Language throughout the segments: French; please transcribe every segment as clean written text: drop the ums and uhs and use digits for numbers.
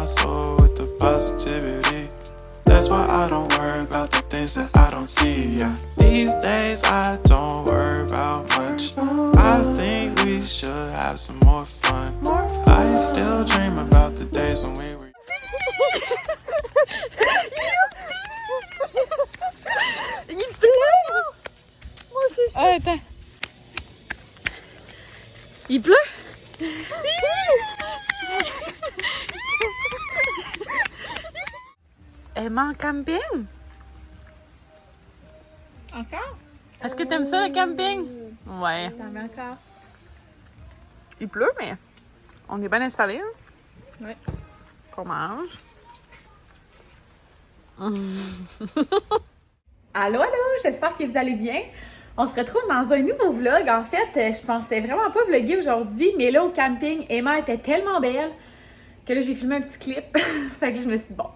my soul with the positivity. That's why I don't worry about the things that I don't see. Yeah. These days I don't worry about much. I think we should have some more fun. I still dream about the days when we were. Il pleut! Moi, c'est chaud. Ah, attends. Il pleut? Emma en camping? Encore? Est-ce que t'aimes ça le camping? Ouais. T'en mets encore? Il pleut, mais on est bien installés. Hein? Ouais. Qu'on mange. Allô, j'espère que vous allez bien. On se retrouve dans un nouveau vlog. En fait, je pensais vraiment pas vlogger aujourd'hui, mais là, au camping, Emma était tellement belle que là, j'ai filmé un petit clip. Fait que je me suis dit, bon,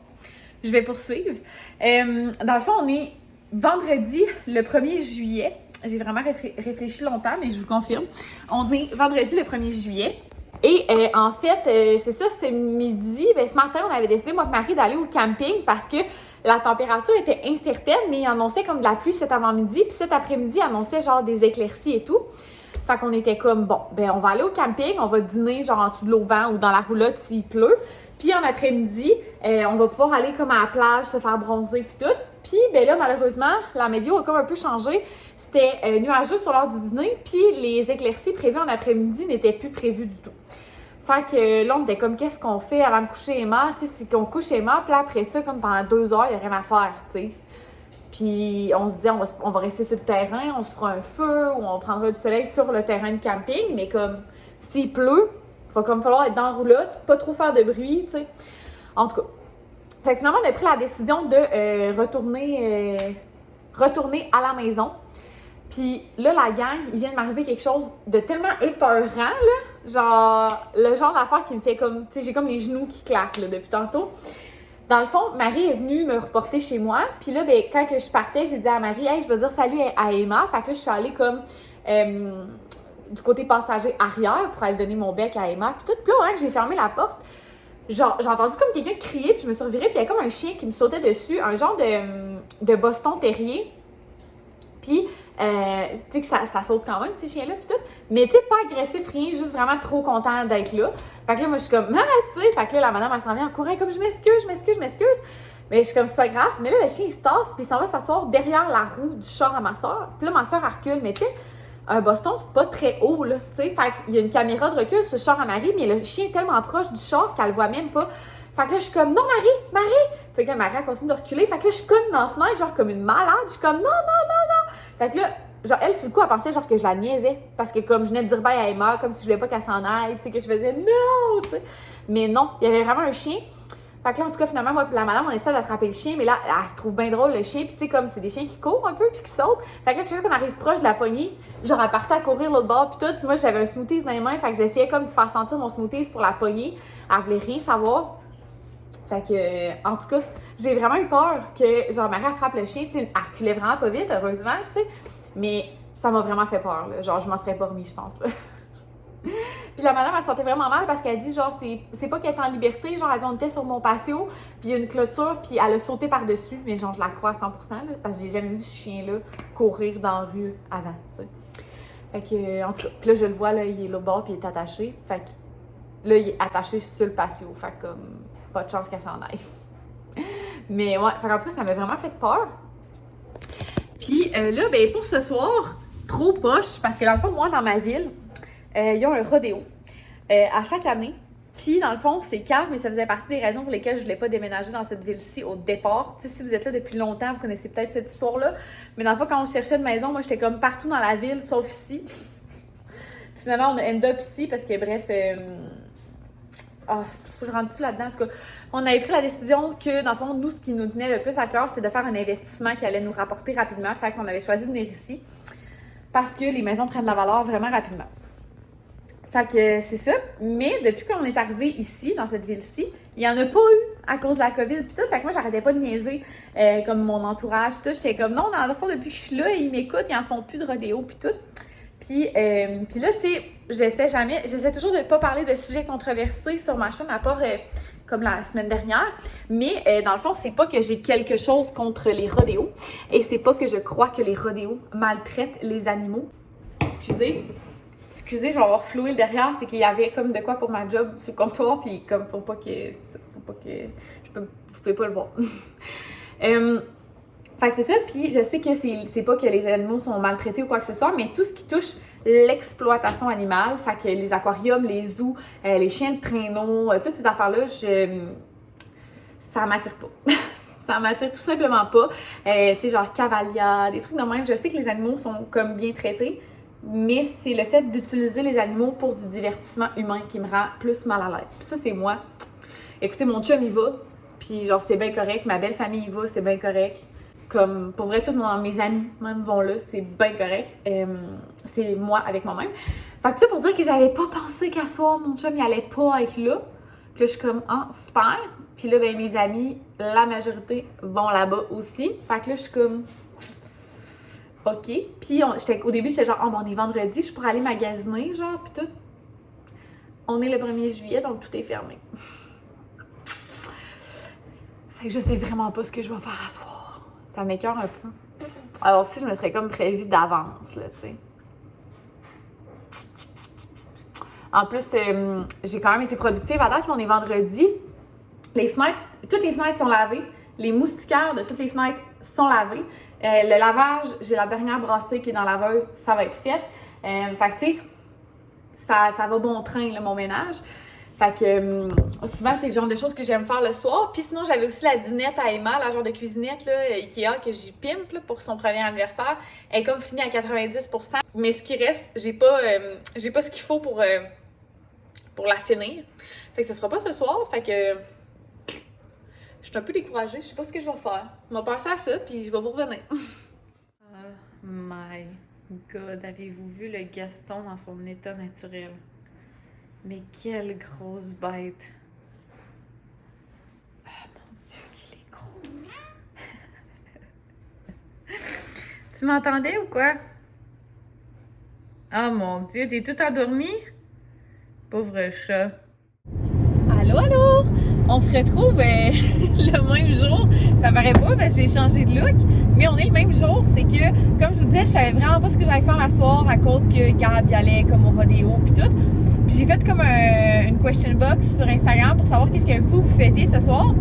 je vais poursuivre. Dans le fond, on est vendredi, le 1er juillet. J'ai vraiment réfléchi longtemps, mais je vous confirme. On est vendredi, le 1er juillet. Et en fait, c'est ça, c'est midi. Ce matin, on avait décidé, moi et Marie, d'aller au camping parce que la température était incertaine, mais il annonçait comme de la pluie cet avant-midi. Puis cet après-midi, il annonçait genre des éclaircies et tout. Fait qu'on était comme, bon, on va aller au camping, on va dîner genre en dessous de l'auvent ou dans la roulotte s'il pleut. Puis en après-midi, on va pouvoir aller comme à la plage, se faire bronzer puis tout. Puis là, malheureusement, la météo a comme un peu changé. C'était nuageux sur l'heure du dîner, puis les éclaircies prévues en après-midi n'étaient plus prévues du tout. Fait que là, on était comme, qu'est-ce qu'on fait avant de coucher Emma? Tu sais, c'est qu'on couche Emma, puis après ça, comme pendant 2 heures, il n'y a rien à faire, tu sais. Puis on se dit, on va rester sur le terrain, on se fera un feu, ou on prendra du soleil sur le terrain de camping, mais comme, s'il pleut, il va comme falloir être dans la roulotte, pas trop faire de bruit, tu sais. En tout cas. Fait que finalement, on a pris la décision de retourner à la maison. Puis là, la gang, il vient de m'arriver quelque chose de tellement épeurant, là. Genre, le genre d'affaire qui me fait comme... Tu sais, j'ai comme les genoux qui claquent, là, depuis tantôt. Dans le fond, Marie est venue me reporter chez moi. Puis là, quand que je partais, j'ai dit à Marie, « Hey, je vais dire salut à Emma. » Fait que là, je suis allée comme du côté passager arrière pour aller donner mon bec à Emma. Puis tout, puis là, que j'ai fermé la porte, genre, j'ai entendu comme quelqu'un crier, puis je me suis revirée, puis il y a comme un chien qui me sautait dessus, un genre de Boston Terrier. Puis, tu sais que ça saute quand même, ces chiens-là, puis tout. Mais tu sais, pas agressif, rien, juste vraiment trop content d'être là. Fait que là, moi, je suis comme, ah, tu sais. Fait que là, la madame, elle s'en vient en courant, comme, je m'excuse. Mais je suis comme, c'est pas grave. Mais là, le chien, il se tasse, puis il s'en va s'asseoir derrière la roue du char à ma soeur. Puis là, ma soeur, elle recule. Mais tu sais, un Boston, c'est pas très haut, là, tu sais. Fait qu'il y a une caméra de recul sur le char à Marie, mais le chien est tellement proche du char qu'elle le voit même pas. Fait que là, je suis comme, non, Marie! Fait que là, Marie, elle continue de reculer. Fait que là, je suis comme dans la fenêtre, genre comme une malade. Je suis comme, non! Fait que là, genre, elle, sur le coup, elle pensait genre que je la niaisais. Parce que comme je venais de dire bye à Emma, comme si je voulais pas qu'elle s'en aille, tu sais, que je faisais non, tu sais. Mais non, il y avait vraiment un chien. Fait que là, en tout cas, finalement, moi et la madame, on essaie d'attraper le chien. Mais là, elle se trouve bien drôle, le chien. Puis tu sais, comme c'est des chiens qui courent un peu, puis qui sautent. Fait que là, chaque fois qu'on arrive proche de la poignée, genre, elle partait à courir l'autre bord, puis tout. Moi, j'avais un smoothies dans les mains. Fait que j'essayais comme de faire sentir mon smoothies pour la poignée. Elle voulait rien savoir. Fait que, en tout cas, j'ai vraiment eu peur que, genre, Marie, elle frappe le chien, tu sais, elle reculait vraiment pas vite, heureusement, tu sais, mais ça m'a vraiment fait peur, là. Genre, je m'en serais pas remis, je pense, là. Puis la madame, elle se sentait vraiment mal parce qu'elle dit, genre, c'est pas qu'elle est en liberté, genre, elle dit, on était sur mon patio, puis il y a une clôture, puis elle a sauté par-dessus, mais genre, je la crois à 100%, là, parce que j'ai jamais vu ce chien-là courir dans la rue avant, tu sais. Fait que, en tout cas, puis là, je le vois, là, il est là au bord, puis il est attaché, fait que, là, il est attaché sur le patio, fait que, comme... pas de chance qu'elle s'en aille. Mais ouais, en tout cas, ça m'a vraiment fait peur. Puis là, pour ce soir, trop poche, parce que dans le fond, moi, dans ma ville, il y a un rodéo à chaque année. Puis dans le fond, c'est cave, mais ça faisait partie des raisons pour lesquelles je voulais pas déménager dans cette ville-ci au départ. Tu sais, si vous êtes là depuis longtemps, vous connaissez peut-être cette histoire-là. Mais dans le fond, quand on cherchait une maison, moi, j'étais comme partout dans la ville, sauf ici. Puis finalement, on a end up ici parce que, bref... je rentre-tu là-dedans? En tout cas, on avait pris la décision que, dans le fond, nous, ce qui nous tenait le plus à cœur, c'était de faire un investissement qui allait nous rapporter rapidement. Fait qu'on avait choisi de venir ici parce que les maisons prennent de la valeur vraiment rapidement. Fait que c'est ça. Mais depuis qu'on est arrivé ici, dans cette ville-ci, il n'y en a pas eu à cause de la COVID puis tout. Fait que moi, j'arrêtais pas de niaiser comme mon entourage puis tout. J'étais comme, non, dans le fond, depuis que je suis là, ils m'écoutent, ils en font plus de rodéo puis tout. Puis là, tu sais, j'essaie toujours de ne pas parler de sujets controversés sur ma chaîne, à part comme la semaine dernière. Mais dans le fond, c'est pas que j'ai quelque chose contre les rodéos et c'est pas que je crois que les rodéos maltraitent les animaux. Excusez, je vais avoir floué le derrière, c'est qu'il y avait comme de quoi pour ma job sur le comptoir, puis comme faut pas que vous pouvez pas le voir. Fait que c'est ça, puis je sais que c'est pas que les animaux sont maltraités ou quoi que ce soit, mais tout ce qui touche l'exploitation animale, fait que les aquariums, les zoos, les chiens de traîneau, toutes ces affaires-là, ça m'attire pas. Ça m'attire tout simplement pas. Tu sais, genre cavalia, des trucs de même. Je sais que les animaux sont comme bien traités, mais c'est le fait d'utiliser les animaux pour du divertissement humain qui me rend plus mal à l'aise. Puis ça, c'est moi. Écoutez, mon chum, il va, puis genre, c'est bien correct. Ma belle famille, il va, c'est bien correct. Comme, pour vrai, tous mes amis même vont là, c'est bien correct. C'est moi avec moi-même. Fait que ça, pour dire que j'avais pas pensé qu'à soir, mon chum, il allait pas être là. Puis là, je suis comme, ah, super. Puis là, ben, mes amis, la majorité vont là-bas aussi. Fait que là, je suis comme, OK. Puis au début, j'étais genre, oh, bon, on est vendredi, je pourrais aller magasiner, genre, puis tout. On est le 1er juillet, donc tout est fermé. Fait que je sais vraiment pas ce que je vais faire à soir. Ça m'écoeure un peu. Alors si je me serais comme prévu d'avance, là, tu sais. En plus, j'ai quand même été productive à date, on est vendredi. Toutes les fenêtres sont lavées. Les moustiquaires de toutes les fenêtres sont lavées. Le lavage, j'ai la dernière brassée qui est dans la laveuse, ça va être fait. Fait que, tu sais, ça va bon train, là, mon ménage. Fait que souvent, c'est le genre de choses que j'aime faire le soir. Puis sinon, j'avais aussi la dinette à Emma, la genre de cuisinette là, Ikea que j'y pimpe là, pour son premier anniversaire. Elle est comme finie à 90%. Mais ce qui reste, j'ai pas ce qu'il faut pour la finir. Fait que ça sera pas ce soir. Fait que je suis un peu découragée. Je sais pas ce que je vais faire. On va passer à ça, puis je vais vous revenir. Oh my God, avez-vous vu le Gaston dans son état naturel? Mais quelle grosse bête! Ah mon Dieu, qu'il est gros! Tu m'entendais ou quoi? Oh mon Dieu, t'es tout endormi? Pauvre chat. Allô, allô! On se retrouve le même jour. Ça paraît pas parce que j'ai changé de look, mais on est le même jour. C'est que, comme je vous disais, je savais vraiment pas ce que j'allais faire à soir à cause que Gab y allait comme au rodéo puis tout. Puis j'ai fait comme une question box sur Instagram pour savoir qu'est-ce que vous faisiez ce soir.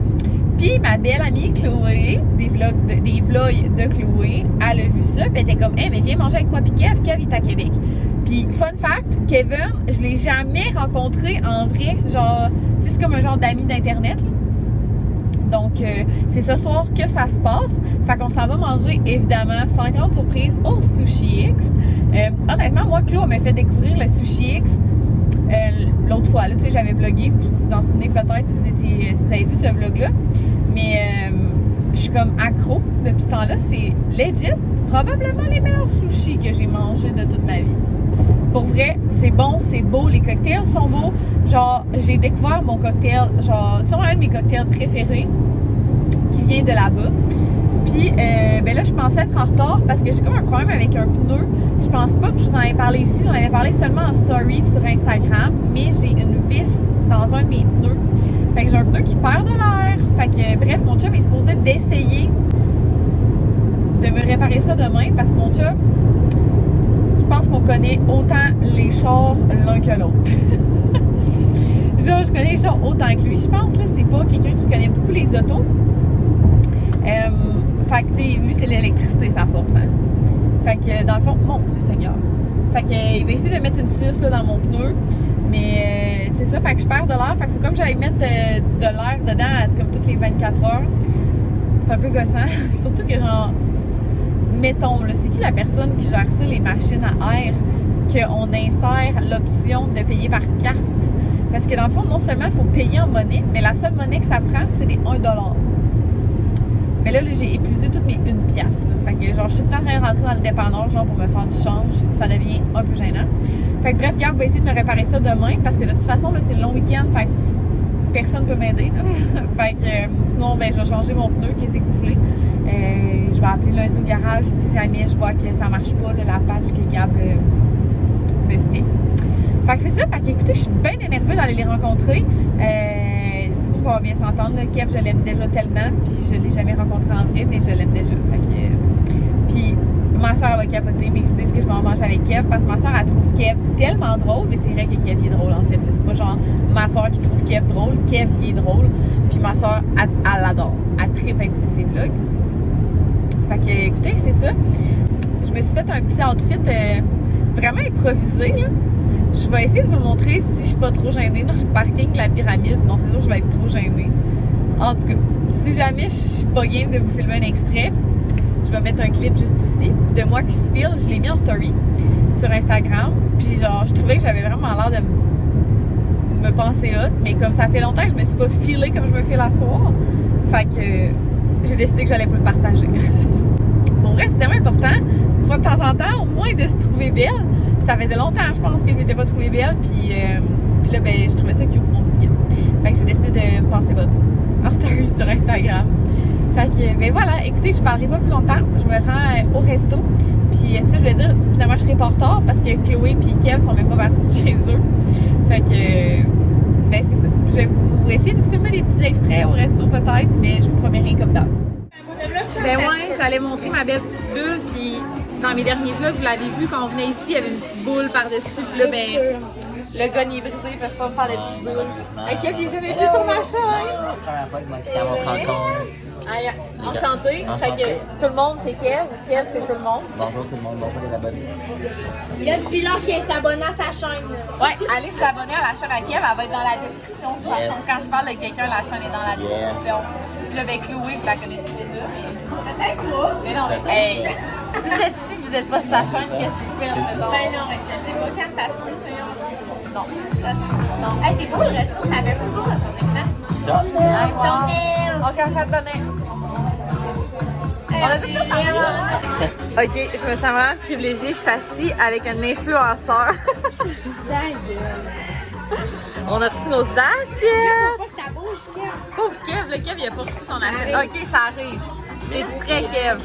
Puis ma belle amie Chloé, des vlogs de Chloé, elle a vu ça, puis elle était comme, hey, mais viens manger avec moi, puis Kev est à Québec. Puis fun fact, Kevin, je l'ai jamais rencontré en vrai, genre, tu sais, c'est comme un genre d'ami d'internet, là. Donc, c'est ce soir que ça se passe. Fait qu'on s'en va manger, évidemment, sans grande surprise, au Sushi X. Honnêtement, moi, Chloé m'a fait découvrir le Sushi X l'autre fois. Là, tu sais, j'avais vlogué, vous vous en souvenez peut-être si vous avez vu ce vlog-là. Mais je suis comme accro depuis ce temps-là. C'est legit, probablement les meilleurs sushis que j'ai mangés de toute ma vie. Pour vrai, c'est bon, c'est beau, les cocktails sont beaux. Genre, j'ai découvert mon cocktail, genre, c'est vraiment un de mes cocktails préférés qui vient de là-bas. Puis, ben là, je pensais être en retard parce que j'ai comme un problème avec un pneu. Je pense pas que je vous en ai parlé ici. J'en avais parlé seulement en story sur Instagram, mais j'ai une vis dans un de mes pneus. Fait que j'ai un pneu qui perd de l'air. Fait que, bref, mon chum est supposé d'essayer de me réparer ça demain parce que mon chum, je pense qu'on connaît autant les chars l'un que l'autre. Genre, je connais les chars autant que lui, je pense. Là, c'est pas quelqu'un qui connaît beaucoup les autos. Fait que, tu sais, lui, c'est l'électricité, sa force, hein. Fait que, dans le fond, mon Dieu Seigneur. Fait que, il va essayer de mettre une suce, là, dans mon pneu. Mais, c'est ça, fait que je perds de l'air. Fait que c'est comme j'allais mettre de l'air dedans, comme toutes les 24 heures. C'est un peu gossant. Surtout que, genre, mettons, là, c'est qui la personne qui gère ça, les machines à air, qu'on insère l'option de payer par carte? Parce que, dans le fond, non seulement il faut payer en monnaie, mais la seule monnaie que ça prend, c'est des 1$. Mais là, j'ai épuisé toutes mes 1 pièce. Fait que genre, je suis tout le temps en train de rentrer dans le dépanneur, genre pour me faire du change. Ça devient un peu gênant. Fait que bref, Gab va essayer de me réparer ça demain parce que de toute façon, là, c'est le long week-end. Fait que personne ne peut m'aider. Fait que sinon, ben, je vais changer mon pneu qui s'est gonflé. Je vais appeler lundi au garage si jamais je vois que ça marche pas, là, la patch que Gab me fait. Fait que c'est ça. Fait que écoutez, je suis bien énervée d'aller les rencontrer. C'est sûr qu'on va bien s'entendre. Kev, je l'aime déjà tellement, puis je l'ai jamais rencontré en vrai, mais je l'aime déjà. Fait que, puis ma soeur va capoter, mais je dis que je m'en mange avec Kev parce que ma soeur, elle trouve Kev tellement drôle, mais c'est vrai que Kev il est drôle en fait. C'est pas genre ma soeur qui trouve Kev drôle, Kev il est drôle, puis ma soeur, elle l'adore. Elle trippe à écouter ses vlogs. Fait que, écoutez, c'est ça. Je me suis fait un petit outfit vraiment improvisé, là. Je vais essayer de vous montrer si je suis pas trop gênée dans le parking de la pyramide. Non, c'est sûr que je vais être trop gênée. En tout cas, si jamais je suis pas game de vous filmer un extrait, je vais mettre un clip juste ici de moi qui se file. Je l'ai mis en story sur Instagram. Puis genre, je trouvais que j'avais vraiment l'air de me penser hot. Mais comme ça fait longtemps que je me suis pas filée comme je me file à soir, fait que j'ai décidé que j'allais vous le partager. Pour vrai, c'est tellement important, une fois de temps en temps, au moins de se trouver belle. Ça faisait longtemps, je pense, que je m'étais pas trouvée belle, puis là, ben, je trouvais ça cute, mon petit kit. Fait que j'ai décidé de me penser bonne en story sur Instagram. Fait que, ben voilà, écoutez, je parlerai pas plus longtemps, je me rends au resto. Puis ça, je voulais dire, finalement, je serai pas en retard parce que Chloé et Kev sont même pas partis de chez eux. Fait que, ben c'est ça. Je vais vous essayer de vous filmer des petits extraits au resto peut-être, mais je vous promets rien comme d'hab. Ben ouais, j'allais montrer ma belle petite bulle, puis dans mes derniers vlogs, vous l'avez vu, quand on venait ici, il y avait une petite boule par-dessus, puis là, ben, le gun il est brisé, ils peuvent pas me faire des petites boules. Hey, Kev, il est jamais vu sur ma chaîne! C'est la première fois que moi, j'étais à votre rencontre. Hey, enchanté. Fait que tout le monde, c'est Kev. Kev, c'est tout le monde. Bonjour tout le monde, bonjour les abonnés. Là, dis-leur qu'il s'abonne à sa chaîne. Ouais, allez vous abonner à la chaîne à Kev, elle va être dans la description. De toute façon, quand je parle de quelqu'un, la chaîne est dans la description. Puis là, avec Chloé, vous la connaissez déjà, mais peut-être pas. Mais non, mais hey! Si vous êtes ici, vous n'êtes pas sur sa chaîne, qu'est-ce que vous faites? Ben non, mais je sais pas quand ça se passe. Non. Non. Hey, c'est beau le resto, ça fait beaucoup de ton écran. Wow. Ok, on fait donner. On a tout fait en ok, je me sens vraiment privilégiée. Je suis assise avec un influenceur. On a reçu nos assiettes. Faut pas que ça bouge, Kev. Pauvre Kev, le Kev, il a pas reçu son assiette. Ok, ça arrive. T'es-tu prêt, Kev?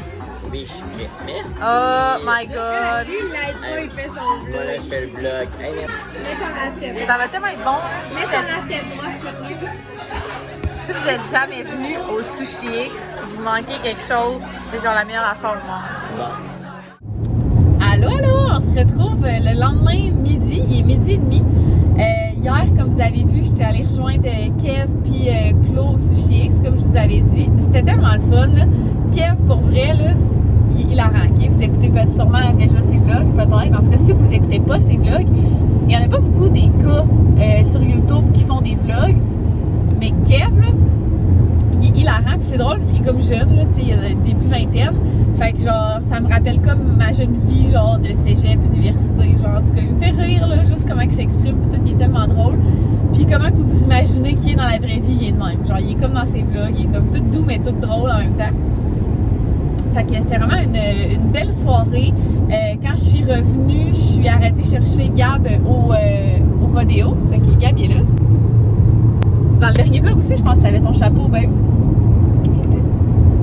Oui, je suis prêt. Oh my god. Lui, il l'aide pas, il fait son Moi, vlog. là, je fais le vlog. Hey, merci. Mets ton assiette. Ça va tellement être bon. Mets ton assiette, moi, s'il te plaît. Si vous êtes jamais venu au Sushi X, vous manquez quelque chose, c'est genre la meilleure affaire au monde. Allô, allô, on se retrouve le lendemain midi, il est midi et demi. Hier, comme vous avez vu, j'étais allée rejoindre Kev puis Claude au Sushi X, comme je vous avais dit. C'était tellement le fun, là. Kev, pour vrai, là, il est hilarant, ok? Vous écoutez sûrement déjà ses vlogs, peut-être. En tout cas, si vous écoutez pas ses vlogs, il n'y en a pas beaucoup des gars sur YouTube qui font des vlogs. Mais Kev, là, il est hilarant, puis c'est drôle parce qu'il est comme jeune, là, tu sais, il a début vingtaine. Fait que genre, ça me rappelle comme ma jeune vie, genre, de cégep, université, genre, en tout cas, il me fait rire, là, juste comment il s'exprime, puis tout, il est tellement drôle. Puis comment que vous imaginez qu'il est dans la vraie vie, il est de même. Genre, il est comme dans ses vlogs, il est comme tout doux, mais tout drôle en même temps. Fait que c'était vraiment une belle soirée. Quand je suis revenue, je suis arrêtée chercher Gab au rodéo. Fait que Gab, il est là. Dans le dernier vlog aussi, je pense que t'avais ton chapeau, ben.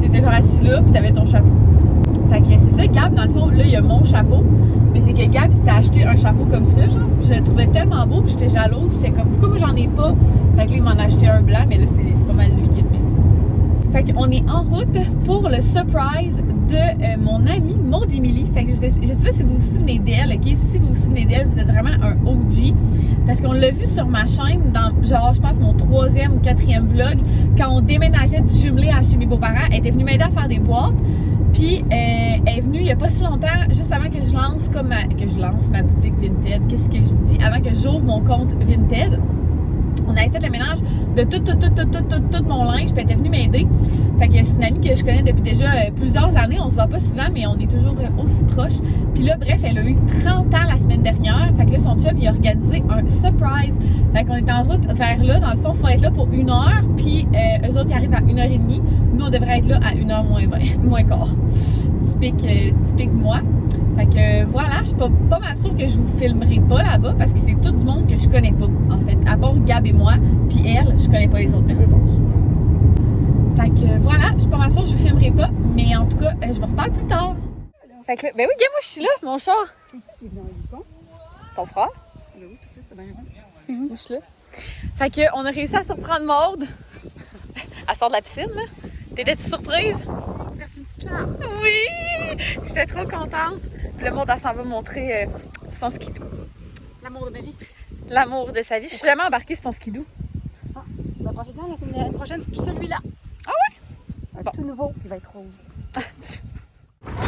T'étais genre assis là, puis t'avais ton chapeau. Fait que c'est ça, Gab, dans le fond, là, il y a mon chapeau. Mais c'est que Gab, il s'était acheté un chapeau comme ça, genre. Je le trouvais tellement beau, puis j'étais jalouse. J'étais comme, pourquoi moi j'en ai pas? Fait que là, il m'en a acheté un blanc, mais là, c'est pas mal lui qui est le mien. Fait qu'on est en route pour le surprise de mon amie Maud Émilie. Fait que je sais pas si vous vous souvenez d'elle, ok? Si vous vous souvenez d'elle, vous êtes vraiment un OG. Parce qu'on l'a vu sur ma chaîne dans, genre, je pense, mon 3e ou 4e vlog, quand on déménageait du jumelé à chez mes beaux-parents. Elle était venue m'aider à faire des boîtes. Puis, elle est venue il n'y a pas si longtemps, juste avant que je lance ma boutique Vinted. Qu'est-ce que je dis? Avant que j'ouvre mon compte Vinted. On avait fait le ménage de tout mon linge, puis elle était venue m'aider. Fait que c'est une amie que je connais depuis déjà plusieurs années. On se voit pas souvent, mais on est toujours aussi proches. Puis là, bref, elle a eu 30 ans la semaine dernière. Fait que là, son chum, il a organisé un surprise. Fait qu'on est en route vers là. Dans le fond, il faut être là pour 1 heure. Puis eux autres, ils arrivent à 1h30. Nous, on devrait être là à 1h moins 20, moins quart. Typique moi. Fait que voilà, je suis pas mal sûre que je vous filmerai pas là-bas parce que c'est tout du monde que je connais pas, en fait. À part Gab et moi, puis elle, je connais pas les autres personnes. Fait que voilà, je suis pas mal sûre que je vous filmerai pas, mais en tout cas, je vous reparle plus tard. Fait que là, ben oui, gars, moi je suis là, mon char. Ton frère? Moi je suis là. Fait que on a réussi à surprendre Maude. Elle sort de la piscine, là. T'étais-tu surprise? Verse une petite larme. Oui! J'étais trop contente. Puis le Maude, elle s'en va montrer son skidoo. L'amour de ma vie. L'amour de sa vie. Je suis jamais embarquée sur ton skidoo. La semaine prochaine, c'est plus celui-là. Ah ouais? Un Bon. tout nouveau qui va être rose. On a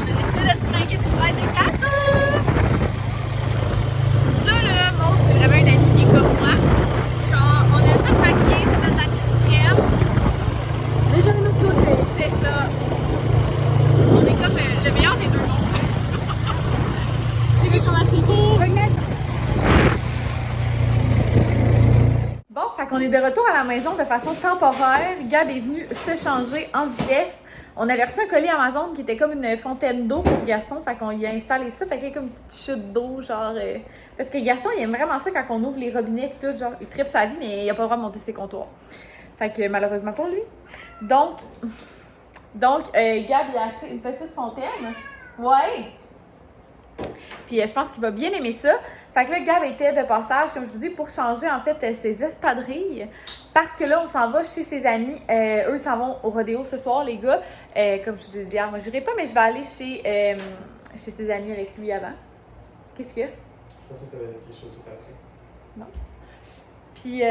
décidé de se fringuer du slide de 4. Ça, là, Maude, c'est vraiment une amie qui est comme moi. Genre, on aime ça se maquiller, se mettre de la petite crème. Mais j'ai un autre côté. C'est ça. On est comme le meilleur des deux mondes. Tu veux comment c'est beau? Bon, fait qu'on est de retour à la maison de façon temporaire. Gab est venu se changer en vitesse. On avait reçu un colis Amazon qui était comme une fontaine d'eau pour Gaston. Fait qu'on lui a installé ça. Fait qu'il y a comme une petite chute d'eau, genre... Parce que Gaston, il aime vraiment ça quand on ouvre les robinets et tout. Genre, il tripe sa vie, mais il a pas le droit de monter ses comptoirs. Fait que malheureusement pour lui. Donc Gab, il a acheté une petite fontaine. Ouais! Puis je pense qu'il va bien aimer ça. Fait que là, Gab était de passage, comme je vous dis, pour changer en fait ses espadrilles. Parce que là, on s'en va chez ses amis. Eux s'en vont au rodéo ce soir, les gars. Comme je vous ai dit hier, moi j'irai pas, mais je vais aller chez ses amis avec lui avant. Qu'est-ce que? Je pensais que tu avais quelque chose tout après. Non. Puis,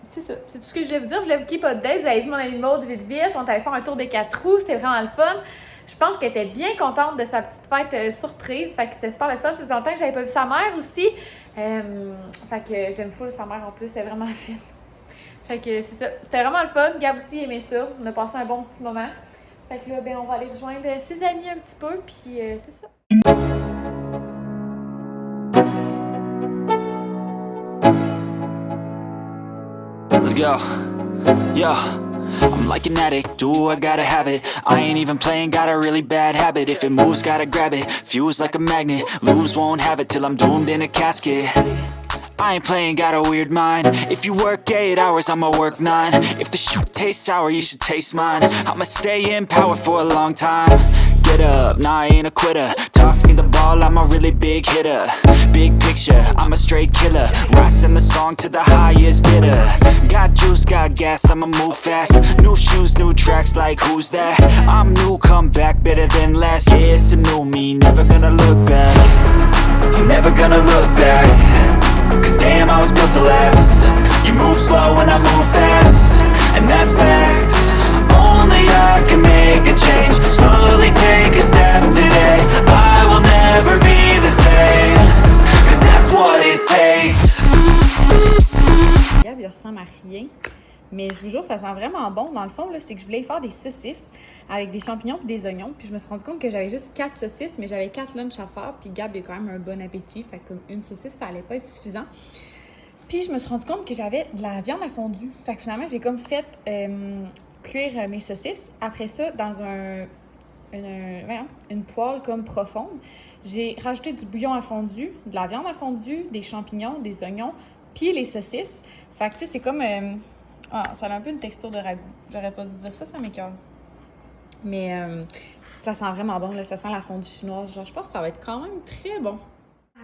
c'est ça. C'est tout ce que je voulais vous dire. Je voulais vous keep update. Vous avez vu mon ami Maude vite. On t'avait fait un tour des 4 roues. C'était vraiment le fun. Je pense qu'elle était bien contente de sa petite fête surprise. Fait que c'était super le fun. Ça faisait longtemps que j'avais pas vu sa mère aussi. Fait que j'aime full sa mère en plus. Elle est vraiment fine. Fait que c'est ça. C'était vraiment le fun. Gab aussi aimait ça. On a passé un bon petit moment. Fait que là, ben, on va aller rejoindre ses amis un petit peu. Puis c'est ça. Let's go. Yo, I'm like an addict, do I gotta have it. I ain't even playing, got a really bad habit. If it moves, gotta grab it. Fuse like a magnet, lose, won't have it till I'm doomed in a casket. I ain't playing, got a weird mind. If you work 8 hours, I'ma work 9. If the shit tastes sour, you should taste mine. I'ma stay in power for a long time. Get up, nah, I ain't a quitter. Toss me the ball, I'm a really big hitter. Big picture, I'm a straight killer. Rising the song to the highest bidder. Got juice, got gas, I'ma move fast. New shoes, new tracks, like who's that? I'm new, come back, better than last. Yeah, it's a new me, never gonna look back. I'm never gonna look back. Cause damn, I was built to last. You move slow and I move fast. And that's facts. Only I can make a change. Slowly take a step today. I will never be the same. Cause that's what it takes. Gab, il ressemble à rien. Mais je vous jure, ça sent vraiment bon. Dans le fond, là, c'est que je voulais faire des saucisses avec des champignons et des oignons. Puis je me suis rendu compte que j'avais juste 4 saucisses, mais j'avais 4 lunchs à faire. Puis Gab, il a quand même un bon appétit. Fait que comme une saucisse, ça allait pas être suffisant. Puis je me suis rendu compte que j'avais de la viande à fondue. Fait que finalement, j'ai comme fait cuire mes saucisses. Après ça, dans une poêle comme profonde, j'ai rajouté du bouillon à fondu, de la viande à fondue, des champignons, des oignons, puis les saucisses. Fait que tu sais, c'est comme... ça a un peu une texture de ragoût. J'aurais pas dû dire ça, ça m'écoeure. Mais ça sent vraiment bon, là. Ça sent la fondue chinoise. Genre, je pense que ça va être quand même très bon.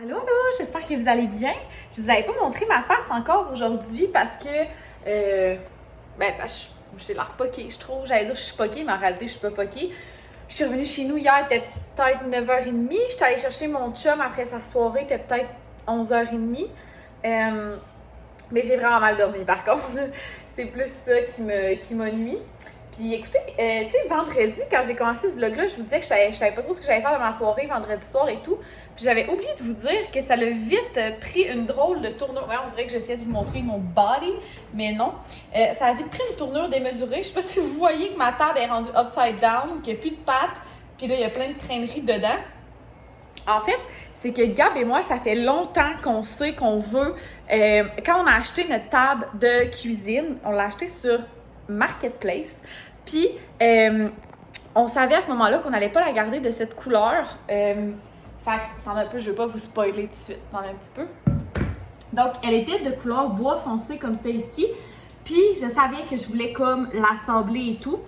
Allô, j'espère que vous allez bien. Je vous avais pas montré ma face encore aujourd'hui parce que... j'ai l'air poquée, je trouve. J'allais dire que je suis poquée, mais en réalité, je suis pas poquée. Je suis revenue chez nous hier, il était peut-être 9h30. J'étais allée chercher mon chum après sa soirée, il était peut-être 11h30. Mais j'ai vraiment mal dormi, par contre. C'est plus ça qui m'a nuit. Puis écoutez, tu sais, vendredi, quand j'ai commencé ce vlog-là, je vous disais que je savais pas trop ce que j'allais faire de ma soirée vendredi soir et tout. Puis j'avais oublié de vous dire que ça l'a vite pris une drôle de tournure. Ouais, on dirait que j'essayais de vous montrer mon body, mais non. Ça a vite pris une tournure démesurée. Je sais pas si vous voyez que ma table est rendue upside down, qu'il n'y a plus de pattes, puis là, il y a plein de traîneries dedans. En fait, c'est que Gab et moi, ça fait longtemps qu'on sait qu'on veut... quand on a acheté notre table de cuisine, on l'a acheté sur Marketplace. Puis, on savait à ce moment-là qu'on n'allait pas la garder de cette couleur. Fait que, attendez un peu, je vais pas vous spoiler tout de suite. Attendez un petit peu. Donc, elle était de couleur bois foncé comme ça ici. Puis, je savais que je voulais comme l'assembler et tout.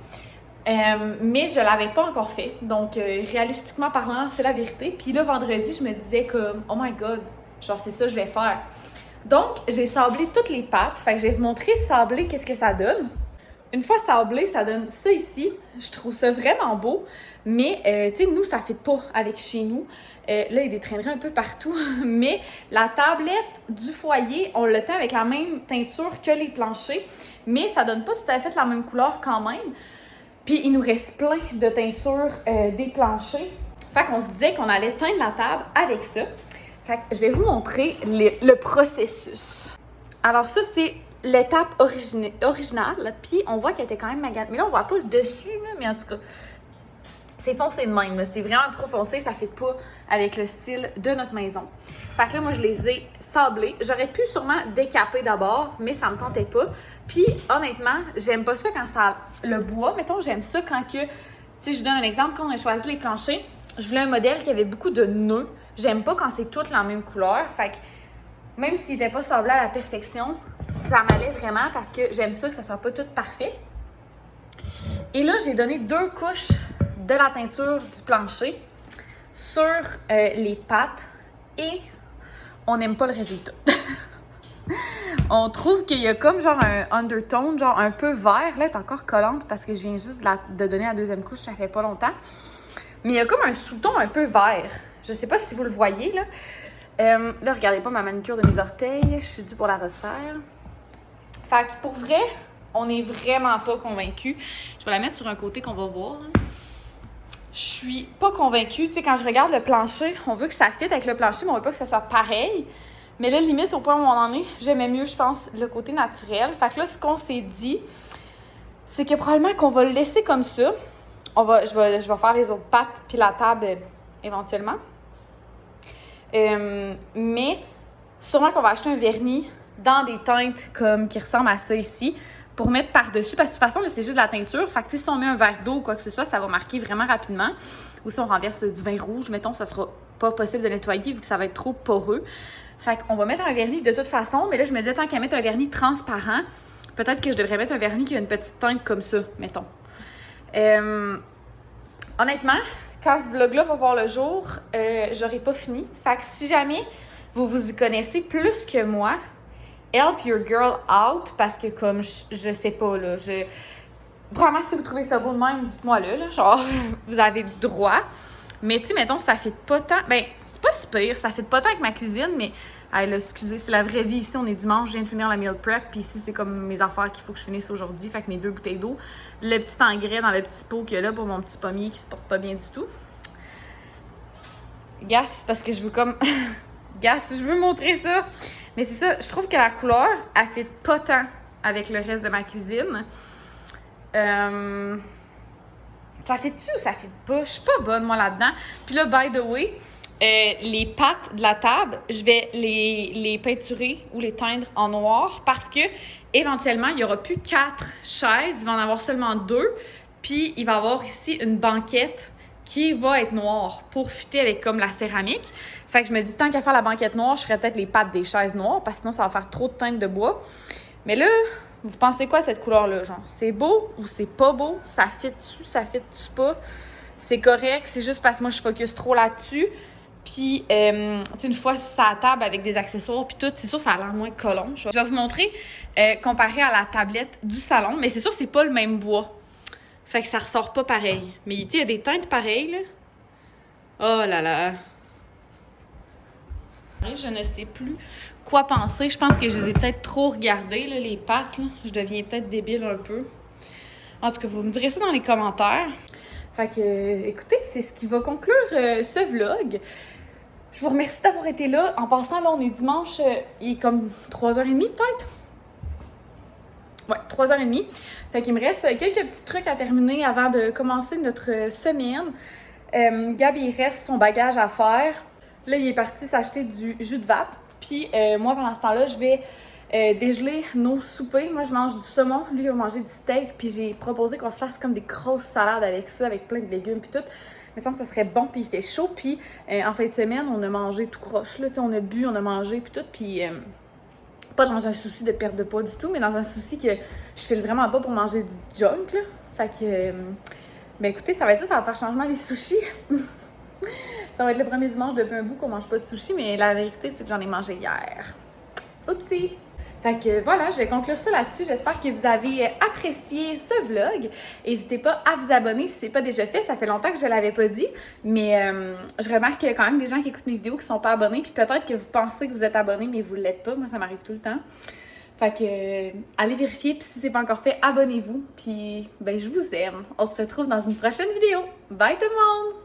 Mais je l'avais pas encore fait. Donc, réalistiquement parlant, c'est la vérité. Puis là, vendredi, je me disais comme, oh my god, genre c'est ça que je vais faire. Donc, j'ai sablé toutes les pâtes. Fait que je vais vous montrer sabler qu'est-ce que ça donne. Une fois sablé, ça donne ça ici. Je trouve ça vraiment beau. Mais, tu sais, nous, ça ne fit pas avec chez nous. Là, il y a des traîneries un peu partout. Mais la tablette du foyer, on le teint avec la même teinture que les planchers. Mais ça donne pas tout à fait la même couleur quand même. Puis, il nous reste plein de teintures des planchers. Fait qu'on se disait qu'on allait teindre la table avec ça. Fait que je vais vous montrer le processus. Alors ça, c'est l'étape originale. Puis on voit qu'elle était quand même maganée. Mais là, on voit pas le dessus, là, mais en tout cas, c'est foncé de même. C'est vraiment trop foncé. Ça ne fit pas avec le style de notre maison. Fait que là, moi, je les ai sablés. J'aurais pu sûrement décaper d'abord, mais ça me tentait pas. Puis honnêtement, j'aime pas ça quand ça... Le bois, mettons, j'aime ça quand que... Tu sais, je vous donne un exemple. Quand on a choisi les planchers, je voulais un modèle qui avait beaucoup de nœuds. J'aime pas quand c'est toutes la même couleur. Fait que même s'il n'était pas sablé à la perfection, ça m'allait vraiment parce que j'aime ça que ça soit pas tout parfait. Et là, j'ai donné 2 couches de la teinture du plancher sur les pattes et on n'aime pas le résultat. On trouve qu'il y a comme genre un undertone, genre un peu vert. Là, elle est encore collante parce que je viens juste de donner la 2e couche, ça fait pas longtemps. Mais il y a comme un sous-ton un peu vert. Je sais pas si vous le voyez, là. Là, regardez pas ma manicure de mes orteils. Je suis due pour la refaire. Fait que pour vrai, on n'est vraiment pas convaincus. Je vais la mettre sur un côté qu'on va voir. Je suis pas convaincue. Tu sais, quand je regarde le plancher, on veut que ça fitte avec le plancher, mais on veut pas que ça soit pareil. Mais là, limite, au point où on en est, j'aimais mieux, je pense, le côté naturel. Fait que là, ce qu'on s'est dit, c'est que probablement qu'on va le laisser comme ça. Je vais faire les autres pattes puis la table éventuellement. Mais sûrement qu'on va acheter un vernis dans des teintes comme qui ressemblent à ça ici pour mettre par-dessus. Parce que de toute façon, là, c'est juste de la teinture. Fait que si on met un verre d'eau ou quoi que ce soit, ça va marquer vraiment rapidement. Ou si on renverse du vin rouge, mettons, ça sera pas possible de nettoyer vu que ça va être trop poreux. Fait qu'on va mettre un vernis de toute façon. Mais là, je me disais, tant qu'à mettre un vernis transparent, peut-être que je devrais mettre un vernis qui a une petite teinte comme ça, mettons. Honnêtement, quand ce vlog-là va voir le jour, j'aurai pas fini. Fait que si jamais vous y connaissez plus que moi, help your girl out, parce que comme je sais pas, là, vraiment, si vous trouvez ça beau de même, dites-moi-le, là, genre, vous avez le droit. Mais tu sais, mettons, ça fit pas tant, ben, c'est pas si pire, ça fit pas tant avec ma cuisine, mais, hey, là, excusez, c'est la vraie vie ici, on est dimanche, je viens de finir la meal prep, puis ici, c'est comme mes affaires qu'il faut que je finisse aujourd'hui, fait que mes 2 bouteilles d'eau, le petit engrais dans le petit pot qu'il y a là pour mon petit pommier qui se porte pas bien du tout. Gas, c'est parce que je veux comme... Gas, je veux montrer ça. Mais c'est ça, je trouve que la couleur, elle fit pas tant avec le reste de ma cuisine. Ça fit-tu ou ça fit pas? Je suis pas bonne, moi, là-dedans. Puis là, by the way, les pattes de la table, je vais les peinturer ou les teindre en noir parce que éventuellement, il y aura plus 4 chaises, il va en avoir seulement 2. Puis il va y avoir ici une banquette qui va être noire pour fitter avec comme la céramique. Fait que je me dis, tant qu'à faire la banquette noire, je ferais peut-être les pattes des chaises noires parce que sinon, ça va faire trop de teinte de bois. Mais là, vous pensez quoi cette couleur-là? Genre, c'est beau ou c'est pas beau? Ça fit-tu? Ça fit-tu pas? C'est correct, c'est juste parce que moi, je focus trop là-dessus. Puis, tu sais, une fois ça à table avec des accessoires puis tout, c'est sûr, ça a l'air moins collant. Je vais vous montrer comparé à la tablette du salon. Mais c'est sûr, c'est pas le même bois. Fait que ça ressort pas pareil. Mais tu sais, il y a des teintes pareilles, là. Oh là là! Je ne sais plus quoi penser. Je pense que je les ai peut-être trop regardées, là, les pattes. Là. Je deviens peut-être débile un peu. En tout cas, vous me direz ça dans les commentaires. Fait que, écoutez, c'est ce qui va conclure ce vlog. Je vous remercie d'avoir été là. En passant, là, on est dimanche. Il est comme 3h30 peut-être? Ouais, 3h30. Fait qu'il me reste quelques petits trucs à terminer avant de commencer notre semaine. Gab, il reste son bagage à faire. Là, il est parti s'acheter du jus de vape. Puis moi, pendant ce temps-là, je vais dégeler nos soupers. Moi, je mange du saumon. Lui, il va manger du steak. Puis j'ai proposé qu'on se fasse comme des grosses salades avec ça, avec plein de légumes puis tout. Il me semble que ça serait bon. Puis il fait chaud. Puis en fin de semaine, on a mangé tout croche. Là, on a bu, on a mangé puis tout. Puis pas dans un souci de perte de poids du tout, mais dans un souci que je file vraiment pas pour manger du junk, là. Fait que, ben écoutez, ça va être ça va faire changement les sushis. Ça va être le premier dimanche depuis un bout qu'on mange pas de sushi, mais la vérité, c'est que j'en ai mangé hier. Oupsie! Fait que voilà, je vais conclure ça là-dessus. J'espère que vous avez apprécié ce vlog. N'hésitez pas à vous abonner si ce n'est pas déjà fait. Ça fait longtemps que je ne l'avais pas dit. Mais je remarque qu'il y a quand même des gens qui écoutent mes vidéos qui ne sont pas abonnés. Puis peut-être que vous pensez que vous êtes abonnés, mais vous ne l'êtes pas. Moi, ça m'arrive tout le temps. Fait que allez vérifier. Puis si ce n'est pas encore fait, abonnez-vous. Puis ben, je vous aime. On se retrouve dans une prochaine vidéo. Bye tout le monde!